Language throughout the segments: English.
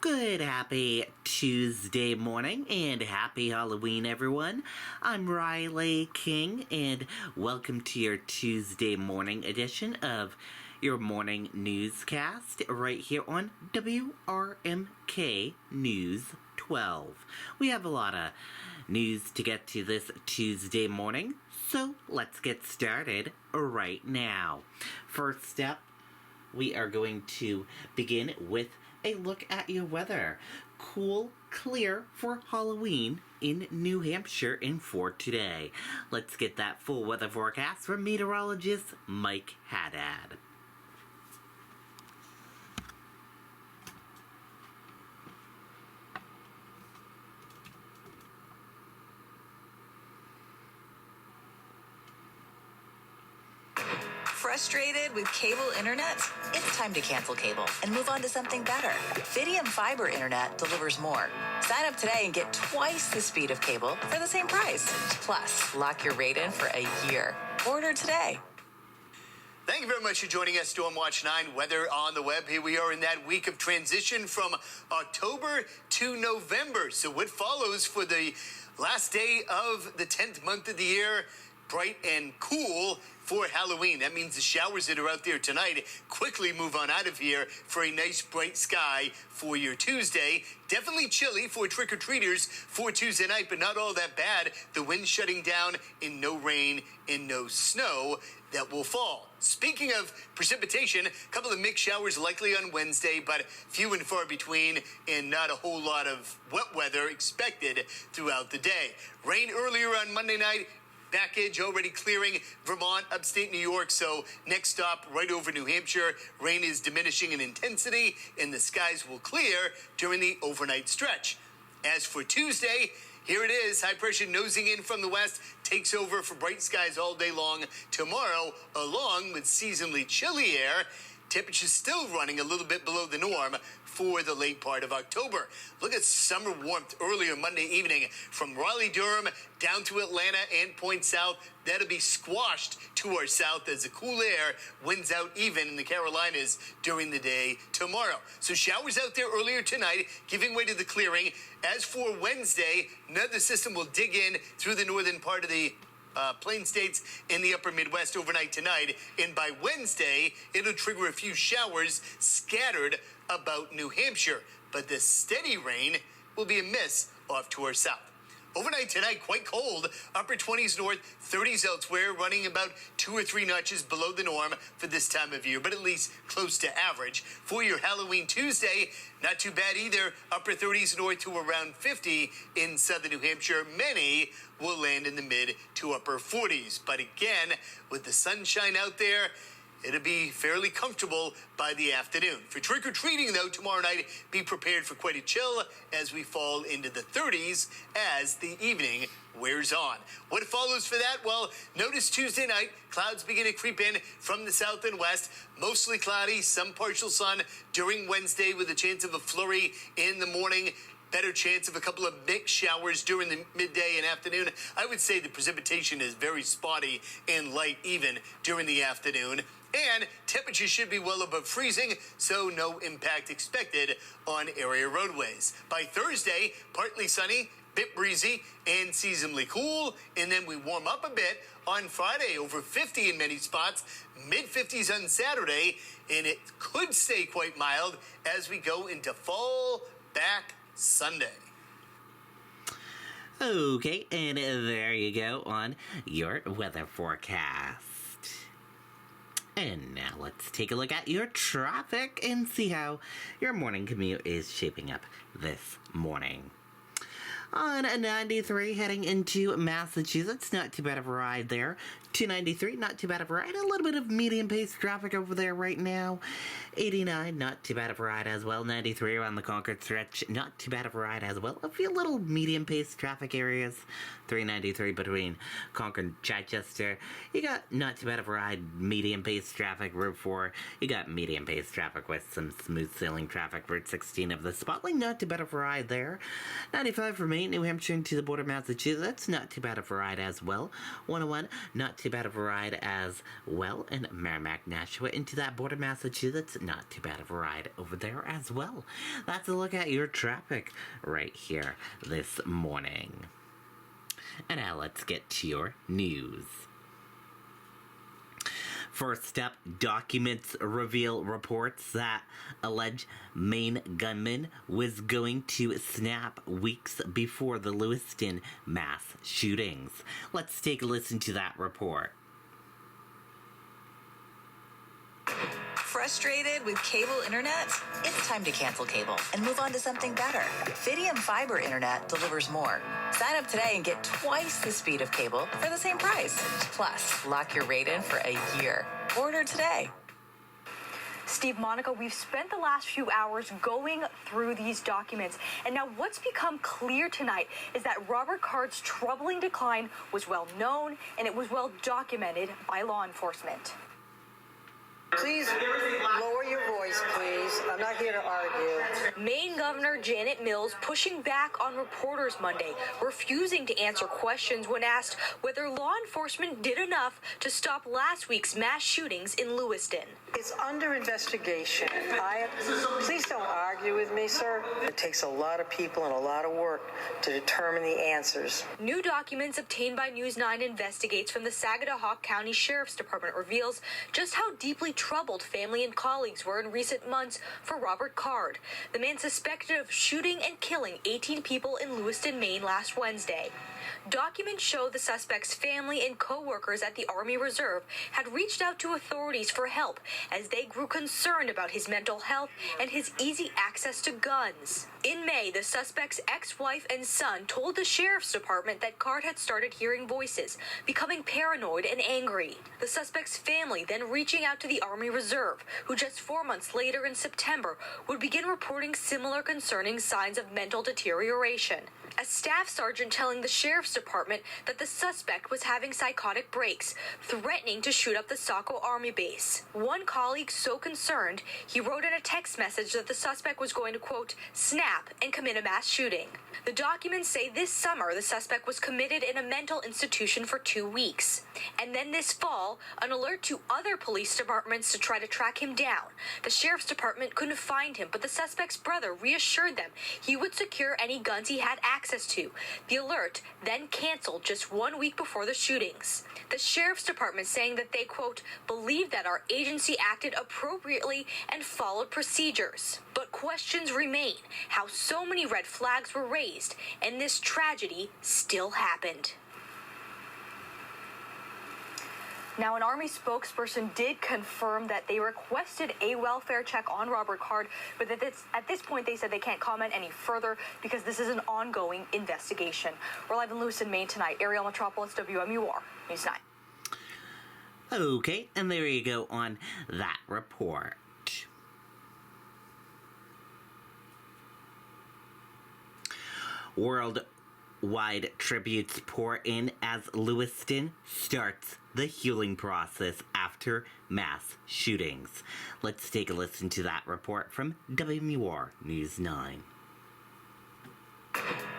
Good happy Tuesday morning and happy Halloween, everyone. I'm Riley King and welcome to your Tuesday morning edition of your morning newscast right here on WRMK News 12. We have a lot of news to get to this Tuesday morning, so let's get started right now. First up, we are going to begin with a look at your weather. Cool, clear for Halloween in New Hampshire and for today. Let's get that full weather forecast from meteorologist Mike Haddad. Frustrated with cable internet? It's time to cancel cable and move on to something better. Fidium Fiber Internet delivers more. Sign up today and get twice the speed of cable for the same price. Plus, lock your rate in for a year. Order today. Thank you very much for joining us, Stormwatch 9 Weather on the Web. Here we are in that week of transition from October to November. So what follows for the last day of the 10th month of the year, bright and cool for Halloween. That means the showers that are out there tonight quickly move on out of here for a nice bright sky for your Tuesday. Definitely chilly for trick-or-treaters for Tuesday night, but not all that bad. The wind shutting down and no rain and no snow that will fall. Speaking of precipitation, a couple of mixed showers likely on Wednesday, but few and far between and not a whole lot of wet weather expected throughout the day. Rain earlier on Monday night. Back edge already clearing Vermont, upstate New York, so next stop right over New Hampshire. Rain is diminishing in intensity and the skies will clear during the overnight stretch. As for Tuesday, here it is. High pressure nosing in from the west takes over for bright skies all day long tomorrow, along with seasonally chilly air. Temperatures still running a little bit below the norm for the late part of October. Look at summer warmth earlier Monday evening from Raleigh-Durham down to Atlanta and Point South. That'll be squashed to our south as the cool air winds out even in the Carolinas during the day tomorrow. So showers out there earlier tonight, giving way to the clearing. As for Wednesday, another system will dig in through the northern part of the plain states in the upper Midwest overnight tonight, and by Wednesday it'll trigger a few showers scattered about New Hampshire, but the steady rain will be a miss off to our south. Overnight tonight, quite cold, upper 20s north, 30s elsewhere, running about 2 or 3 notches below the norm for this time of year, but at least close to average. For your Halloween Tuesday, not too bad either, upper 30s north to around 50 in southern New Hampshire. Many will land in the mid to upper 40s, but again, with the sunshine out there, it'll be fairly comfortable by the afternoon. For trick-or-treating, though, tomorrow night, be prepared for quite a chill as we fall into the 30s as the evening wears on. What follows for that? Well, notice Tuesday night, clouds begin to creep in from the south and west. Mostly cloudy, some partial sun during Wednesday with a chance of a flurry in the morning. Better chance of a couple of mixed showers during the midday and afternoon. I would say the precipitation is very spotty and light even during the afternoon. And temperatures should be well above freezing, so no impact expected on area roadways. By Thursday, partly sunny, bit breezy, and seasonally cool. And then we warm up a bit on Friday, over 50 in many spots, mid-50s on Saturday, and it could stay quite mild as we go into fall back Sunday. Okay, and there you go on your weather forecast. And now let's take a look at your traffic and see how your morning commute is shaping up this morning. On 93 heading into Massachusetts, not too bad of a ride there. 293, not too bad of a ride. A little bit of medium-paced traffic over there right now. 89, not too bad of a ride as well. 93 around the Concord stretch, not too bad of a ride as well. A few little medium-paced traffic areas. 393 between Concord and Chichester. You got not too bad of a ride, medium-paced traffic. Route 4, you got medium-paced traffic with some smooth sailing traffic. Route 16 of the Spotlight, not too bad of a ride there. 95 from Maine, New Hampshire, into the border of Massachusetts. Not too bad of a ride as well. 101, not too bad of a ride as well. And Merrimack, Nashua, into that border of Massachusetts. Not too bad of a ride over there as well. That's a look at your traffic right here this morning. And now let's get to your news. First up, documents reveal reports that allege Maine gunman was going to snap weeks before the Lewiston mass shootings. Let's take a listen to that report. Frustrated with cable internet? It's time to cancel cable and move on to something better. Fidium Fiber Internet delivers more. Sign up today and get twice the speed of cable for the same price. Plus, lock your rate in for a year. Order today. Steve, Monica, we've spent the last few hours going through these documents. And now what's become clear tonight is that Robert Card's troubling decline was well known and it was well documented by law enforcement. Please lower your voice, please. I'm not here to argue. Maine Governor Janet Mills pushing back on reporters Monday, refusing to answer questions when asked whether law enforcement did enough to stop last week's mass shootings in Lewiston. It's under investigation. Please don't argue with me, sir. It takes a lot of people and a lot of work to determine the answers. New documents obtained by News 9 Investigates from the Saginaw County Sheriff's Department reveals just how deeply troubled family and colleagues were in recent months for Robert Card, the man suspected of shooting and killing 18 people in Lewiston, Maine last Wednesday. Documents show the suspect's family and co-workers at the Army Reserve had reached out to authorities for help as they grew concerned about his mental health and his easy access to guns. In May, the suspect's ex-wife and son told the sheriff's department that Card had started hearing voices, becoming paranoid and angry. The suspect's family then reaching out to the Army Reserve, who just 4 months later in September would begin reporting similar concerning signs of mental deterioration. A staff sergeant telling the sheriff's department that the suspect was having psychotic breaks, threatening to shoot up the Saco Army base. One colleague so concerned, he wrote in a text message that the suspect was going to, quote, snap and commit a mass shooting. The documents say this summer the suspect was committed in a mental institution for 2 weeks. And then this fall, an alert to other police departments to try to track him down. The sheriff's department couldn't find him, but the suspect's brother reassured them he would secure any guns he had access to. The alert then canceled just 1 week before the shootings. The sheriff's department saying that they, quote, believe that our agency acted appropriately and followed procedures. But questions remain how so many red flags were raised and this tragedy still happened. Now, an Army spokesperson did confirm that they requested a welfare check on Robert Card, but at this point they said they can't comment any further because this is an ongoing investigation. We're live in Lewiston, Maine tonight. Ariel Metropolis, WMUR, News 9. Okay, and there you go on that report. Worldwide tributes pour in as Lewiston starts the healing process after mass shootings. Let's take a listen to that report from WMUR News 9.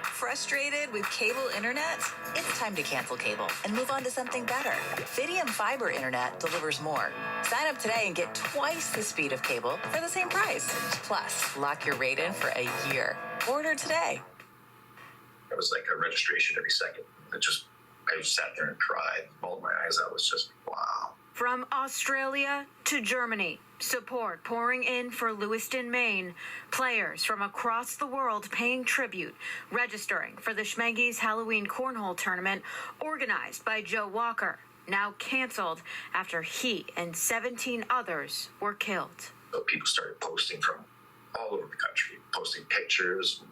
Frustrated with cable internet? It's time to cancel cable and move on to something better. Fidium Fiber Internet delivers more. Sign up today and get twice the speed of cable for the same price. Plus, lock your rate in for a year. Order today. It was like a registration every second. I just sat there and cried, bawled my eyes out. It was just, wow. From Australia to Germany, support pouring in for Lewiston, Maine. Players from across the world paying tribute, registering for the Schmeggies Halloween Cornhole Tournament organized by Joe Walker, now canceled after he and 17 others were killed. So people started posting from all over the country, posting pictures,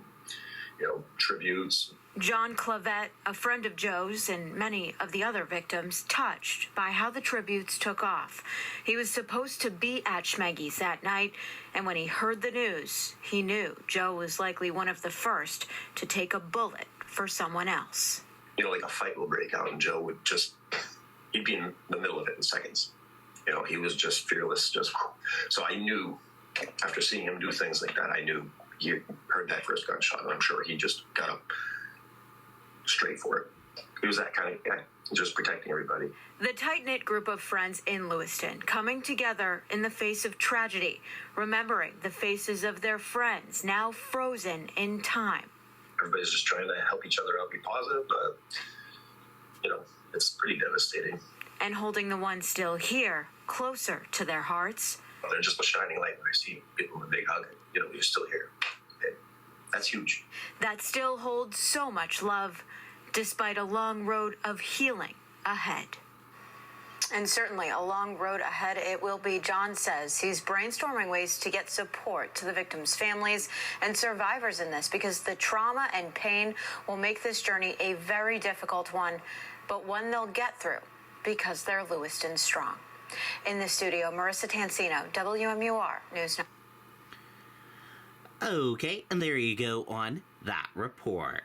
tributes. John Clavette, a friend of Joe's and many of the other victims, touched by how the tributes took off. He was supposed to be at Schmeggies that night, and when he heard the news, he knew Joe was likely one of the first to take a bullet for someone else. Like a fight will break out, and Joe would he'd be in the middle of it in seconds. He was just fearless. So I knew, after seeing him do things like that, I knew he heard that first gunshot, and I'm sure he just got up straight for it. He was that kind of guy, just protecting everybody. The tight-knit group of friends in Lewiston coming together in the face of tragedy, remembering the faces of their friends now frozen in time. Everybody's just trying to help each other out, be positive, but, it's pretty devastating. And holding the ones still here closer to their hearts. They're just a shining light when I see people with a big hug. You're still here. Okay? That's huge. That still holds so much love, despite a long road of healing ahead. And certainly a long road ahead it will be. John says he's brainstorming ways to get support to the victims' families and survivors in this, because the trauma and pain will make this journey a very difficult one, but one they'll get through because they're Lewiston strong. In the studio, Marissa Tansino, WMUR News 9. Okay, and there you go on that report.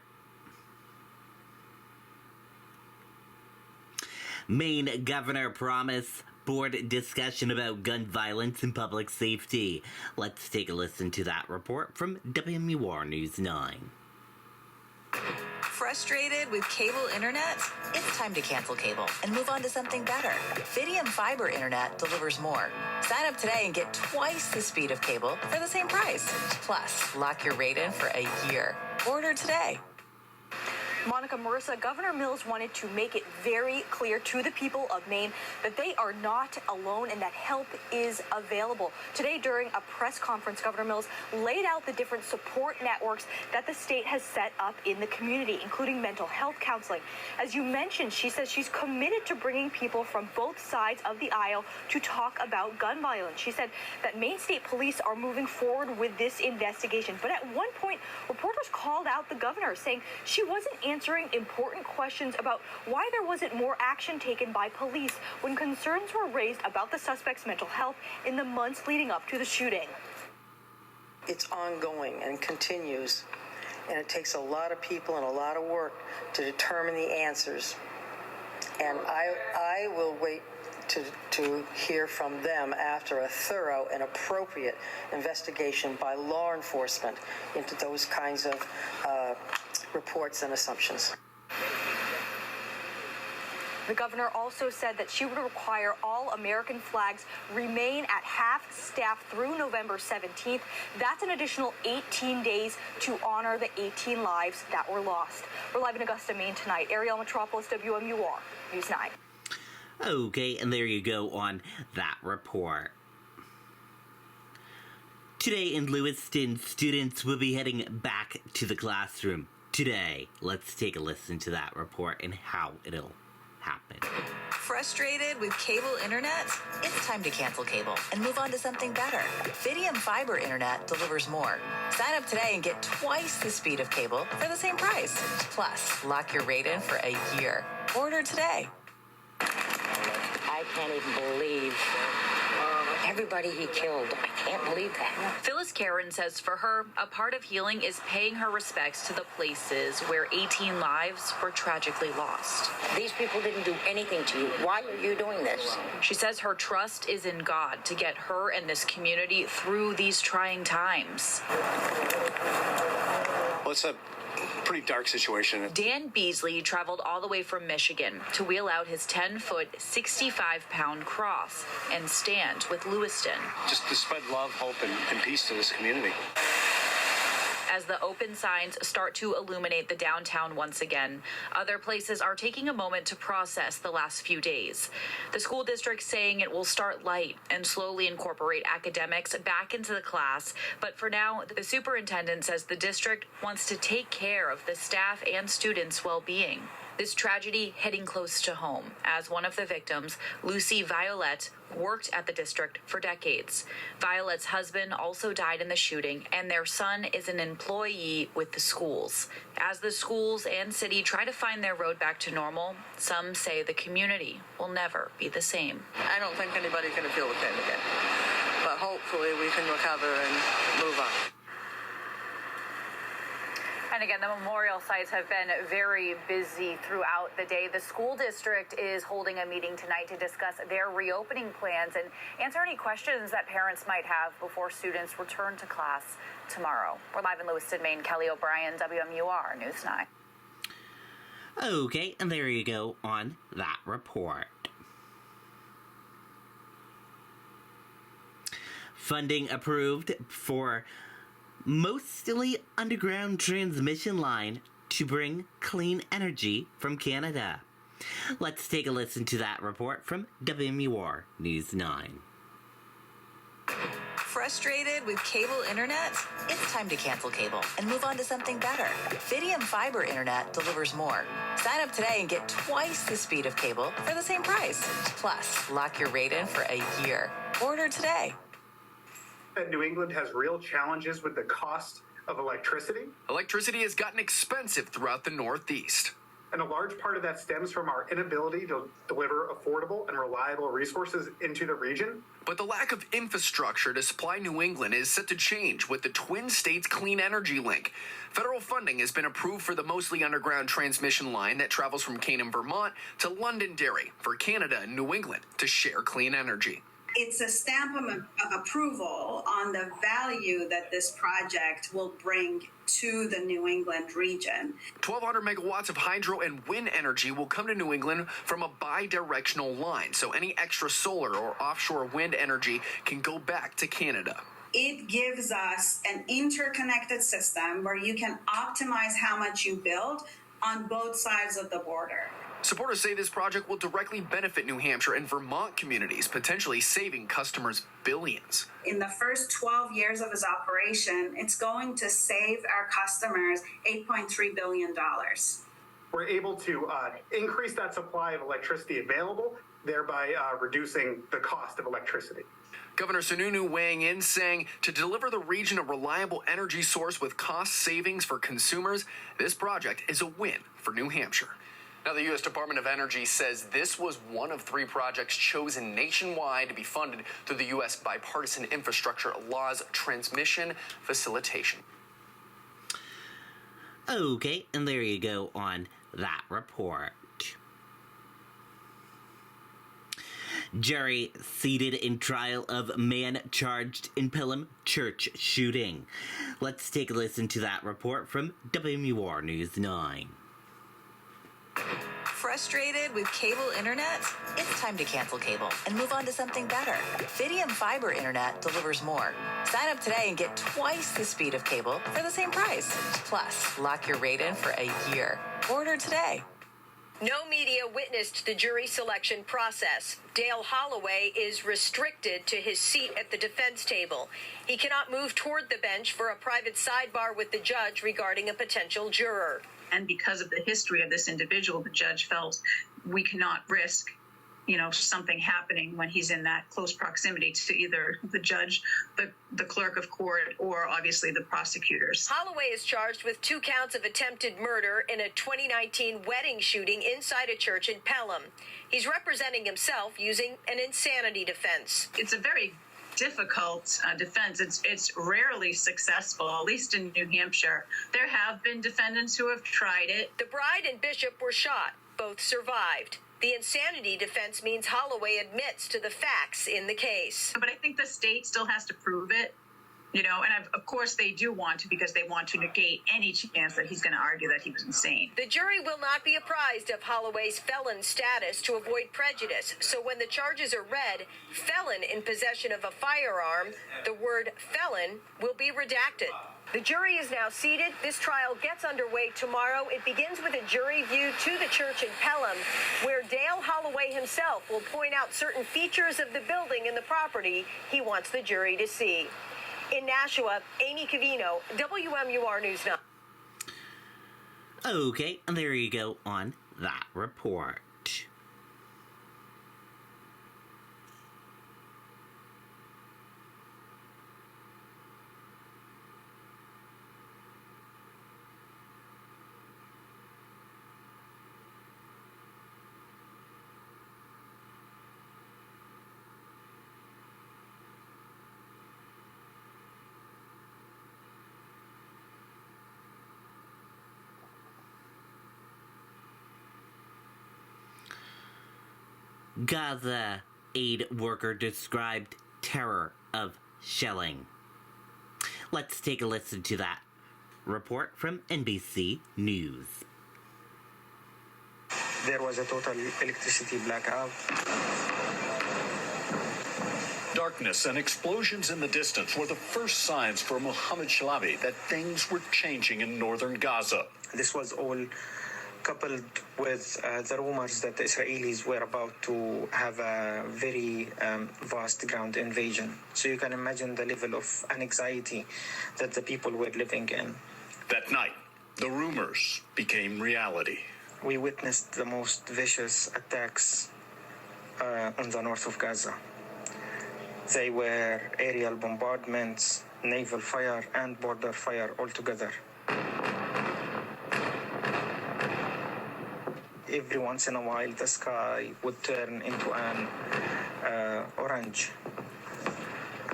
Maine governor promise board discussion about gun violence and public safety. Let's take a listen to that report from WMUR News 9. Frustrated with cable internet? It's time to cancel cable and move on to something better. Fidium Fiber Internet delivers more. Sign up today and get twice the speed of cable for the same price. Plus, lock your rate in for a year. Order today. Monica, Marissa, Governor Mills wanted to make it very clear to the people of Maine that they are not alone and that help is available. Today, during a press conference, Governor Mills laid out the different support networks that the state has set up in the community, including mental health counseling. As you mentioned, she says she's committed to bringing people from both sides of the aisle to talk about gun violence. She said that Maine State Police are moving forward with this investigation. But at one point, reporters called out the governor, saying she wasn't answering important questions about why there wasn't more action taken by police when concerns were raised about the suspect's mental health in the months leading up to the shooting. It's ongoing and continues, and it takes a lot of people and a lot of work to determine the answers. And I will wait to hear from them after a thorough and appropriate investigation by law enforcement into those kinds of reports and assumptions. The governor also said that she would require all American flags remain at half staff through November 17th. That's an additional 18 days to honor the 18 lives that were lost. We're live in Augusta, Maine tonight. Ariel Metropolis, WMUR News 9. Okay, and there you go on that report. Today in Lewiston, students will be heading back to the classroom. Today, let's take a listen to that report and how it'll happen. Frustrated with cable internet? It's time to cancel cable and move on to something better. Fidium Fiber Internet delivers more. Sign up today and get twice the speed of cable for the same price. Plus, lock your rate in for a year. Order today. I can't even believe everybody he killed. I can't believe that. Phyllis Karen says for her, a part of healing is paying her respects to the places where 18 lives were tragically lost. These people didn't do anything to you. Why are you doing this? She says her trust is in God to get her and this community through these trying times. Well, it's a pretty dark situation. Dan Beasley traveled all the way from Michigan to wheel out his 10-foot, 65-pound cross and stand with Lewiston. Just to spread love, hope, and peace to this community. As the open signs start to illuminate the downtown once again, other places are taking a moment to process the last few days. The school district saying it will start light and slowly incorporate academics back into the class, but for now, the superintendent says the district wants to take care of the staff and students' well-being. This tragedy hitting close to home, as one of the victims, Lucy Violette, worked at the district for decades. Violette's husband also died in the shooting, and their son is an employee with the schools. As the schools and city try to find their road back to normal, some say the community will never be the same. I don't think anybody's going to feel the pain again, but hopefully we can recover and move on. And again, the memorial sites have been very busy throughout the day. The school district is holding a meeting tonight to discuss their reopening plans and answer any questions that parents might have before students return to class tomorrow. We're live in Lewiston, Maine. Kelly O'Brien, WMUR News 9. Okay, and there you go on that report. Funding approved for mostly underground transmission line to bring clean energy from Canada. Let's take a listen to that report from WMUR News 9. Frustrated with cable internet? It's time to cancel cable and move on to something better. Fidium Fiber Internet delivers more. Sign up today and get twice the speed of cable for the same price. Plus, lock your rate in for a year. Order today. New England has real challenges with the cost of electricity. Electricity has gotten expensive throughout the Northeast. And a large part of that stems from our inability to deliver affordable and reliable resources into the region. But the lack of infrastructure to supply New England is set to change with the Twin States Clean Energy Link. Federal funding has been approved for the mostly underground transmission line that travels from Canaan, Vermont to Londonderry for Canada and New England to share clean energy. It's a stamp of approval on the value that this project will bring to the New England region. 1,200 megawatts of hydro and wind energy will come to New England from a bi-directional line, so any extra solar or offshore wind energy can go back to Canada. It gives us an interconnected system where you can optimize how much you build on both sides of the border. Supporters say this project will directly benefit New Hampshire and Vermont communities, potentially saving customers billions. In the first 12 years of its operation, it's going to save our customers $8.3 billion. We're able to increase that supply of electricity available, thereby reducing the cost of electricity. Governor Sununu weighing in, saying to deliver the region a reliable energy source with cost savings for consumers, this project is a win for New Hampshire. Now, the U.S. Department of Energy says this was one of 3 projects chosen nationwide to be funded through the U.S. Bipartisan Infrastructure Law's transmission facilitation. Okay, and there you go on that report. Jury seated in trial of man charged in Pelham church shooting. Let's take a listen to that report from WMUR News 9. Frustrated with cable internet? It's time to cancel cable and move on to something better. Fidium Fiber Internet delivers more. Sign up today and get twice the speed of cable for the same price. Plus, lock your rate in for a year. Order today. No media witnessed the jury selection process. Dale Holloway is restricted to his seat at the defense table. He cannot move toward the bench for a private sidebar with the judge regarding a potential juror. And because of the history of this individual, the judge felt we cannot risk, something happening when he's in that close proximity to either the judge, the clerk of court, or obviously the prosecutors. Holloway is charged with 2 counts of attempted murder in a 2019 wedding shooting inside a church in Pelham. He's representing himself using an insanity defense. It's a very difficult defense. It's rarely successful, at least in New Hampshire. There have been defendants who have tried it. The bride and bishop were shot. Both survived. The insanity defense means Holloway admits to the facts in the case. But I think the state still has to prove it, and of course they do want to, because they want to negate any chance that he's going to argue that he was insane. The jury will not be apprised of Holloway's felon status to avoid prejudice. So when the charges are read, felon in possession of a firearm, the word felon will be redacted. The jury is now seated. This trial gets underway tomorrow. It begins with a jury view to the church in Pelham, where Dale Holloway himself will point out certain features of the building and the property he wants the jury to see. In Nashua, Amy Cavino, WMUR News 9. Okay, and there you go on that report. Gaza aid worker described terror of shelling. Let's take a listen to that report from NBC News. there was a total electricity blackout. Darkness and explosions in the distance were the first signs for Mohammed Shalabi that things were changing in northern Gaza. This was all coupled with the rumors that the Israelis were about to have a very vast ground invasion. So you can imagine the level of anxiety that the people were living in. That night, the rumors became reality. We witnessed the most vicious attacks on the north of Gaza. They were aerial bombardments, naval fire, and border fire altogether. Every once in a while, the sky would turn into an orange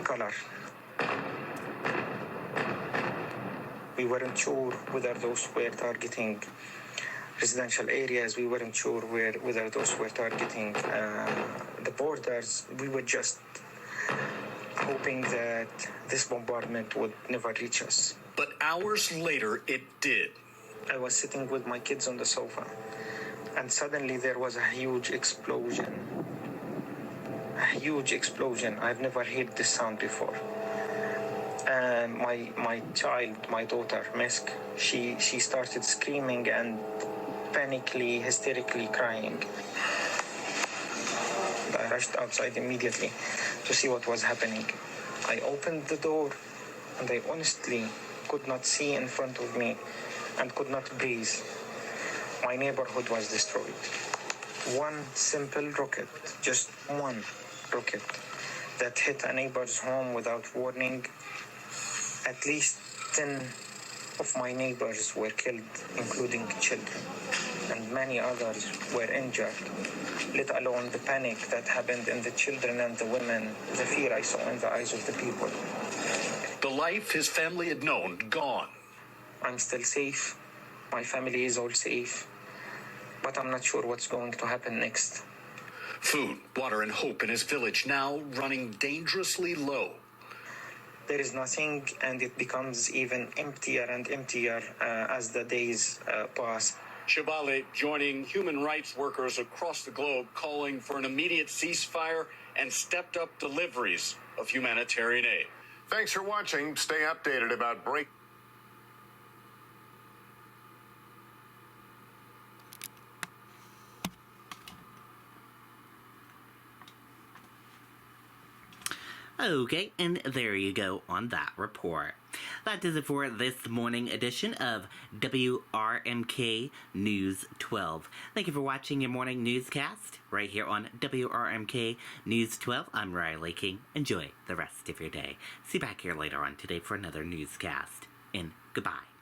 color. We weren't sure whether those were targeting residential areas. We weren't sure whether those were targeting the borders. We were just hoping that this bombardment would never reach us. But hours later, it did. I was sitting with my kids on the sofa, and suddenly there was a huge explosion. A huge explosion. I've never heard this sound before. And my child, my daughter, Misk, she started screaming and panically, hysterically crying. I rushed outside immediately to see what was happening. I opened the door, and I honestly could not see in front of me and could not breathe. My neighborhood was destroyed. One simple rocket, just one rocket, that hit a neighbor's home without warning. At least 10 of my neighbors were killed, including children, and many others were injured, let alone the panic that happened in the children and the women, the fear I saw in the eyes of the people. The life his family had known, gone. I'm still safe. My family is all safe. But I'm not sure what's going to happen next. Food, water, and hope in his village now running dangerously low. There is nothing, and it becomes even emptier and emptier as the days pass. Shabale joining human rights workers across the globe calling for an immediate ceasefire and stepped up deliveries of humanitarian aid. Thanks for watching. Stay updated about break. Okay, and there you go on that report. That does it for this morning edition of WRMK News 12. Thank you for watching your morning newscast right here on WRMK News 12. I'm Riley King. Enjoy the rest of your day. See you back here later on today for another newscast. And goodbye.